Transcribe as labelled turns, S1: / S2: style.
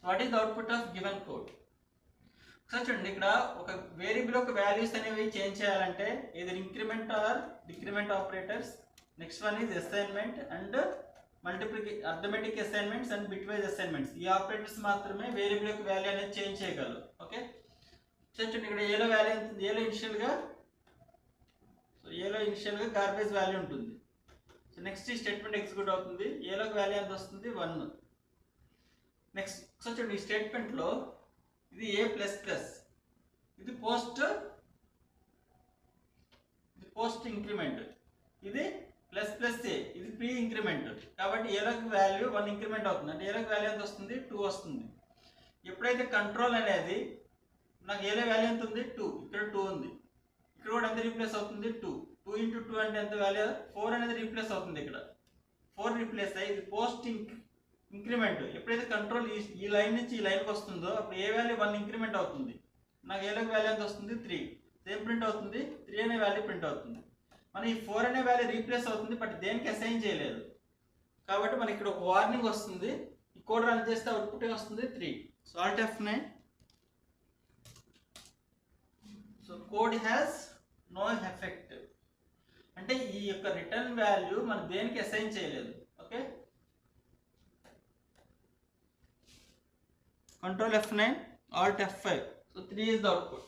S1: What is the output of given code? ఒకసారి చూడండి, ఇక్కడ ఒక వేరియబుల్ యొక్క వాల్యూస్ అనేవి చేంజ్ చేయాలంటే either increment are decrement operators, next one is assignment and arithmetic assignments and bit wise assignments. ఈ operators మాత్రమే వేరియబుల్ యొక్క వాల్యూ అనేది చేంజ్ చేయగలరు. ఓకే, చూడండి ఇక్కడ ఏలో వాల్యూ ఎంత ఉంది? ఏలో ఇనిషియల్గా గార్బేజ్ వాల్యూ ఉంటుంది. సో నెక్స్ట్ ఈ స్టేట్మెంట్ ఎగ్జిక్యూట్ అవుతుంది. ఏలోకి వాల్యూ ఎంత వస్తుంది? 1. నెక్స్ట్ సో చూడండి, ఈ స్టేట్మెంట్లో ఇది ఏ ప్లస్ ప్లస్, ఇది పోస్ట్ ఇంక్రిమెంట్, ఇది ప్లస్ ప్లస్ ఏ, ఇది ప్రీ ఇంక్రిమెంట్. కాబట్టి ఏలోకి వాల్యూ 1 ఇంక్రిమెంట్ అవుతుంది. అంటే ఏలోకి వాల్యూ ఎంత వస్తుంది? 2 వస్తుంది. ఎప్పుడైతే కంట్రోల్ అనేది నాకు ఏలో వాల్యూ ఎంత ఉంది? 2. ఇక్కడ 2 ఉంది. ఇక్కడ కూడా ఎంత రీప్లేస్ అవుతుంది? 2. 2 into 2 అంటే ఎంత వాల్యూ? 4 అనేది రీప్లేస్ అవుతుంది. ఇక్కడ 4 రీప్లేస్ అయ్యి ఇది పోస్ట్ ఇంక్రిమెంట్. ఎప్పుడైతే కంట్రోల్ ఈ లైన్ నుంచి ఈ లైన్కి వస్తుందో అప్పుడు ఏ వాల్యూ 1 ఇంక్రిమెంట్ అవుతుంది. నాకు ఏలోకి వాల్యూ ఎంత వస్తుంది? 3. సేమ్ ప్రింట్ అవుతుంది. 3 అనే వాల్యూ ప్రింట్ అవుతుంది. మన ఈ 4 అనే వాల్యూ రీప్లేస్ అవుతుంది, బట్ దేనికి అసైన్ చేయలేదు. కాబట్టి మనకి ఇక్కడ ఒక వార్నింగ్ వస్తుంది. ఈ కోడ్ రన్ చేస్తే అవుట్పుట్ వస్తుంది 3. So Alt F9. So code has no effect, అంటే ఈ యొక్క రిటర్న్ వాల్యూ మనం దేనికి అసైన్ చేయలేదు. Okay, Control F9, Alt F5. So 3 is the output.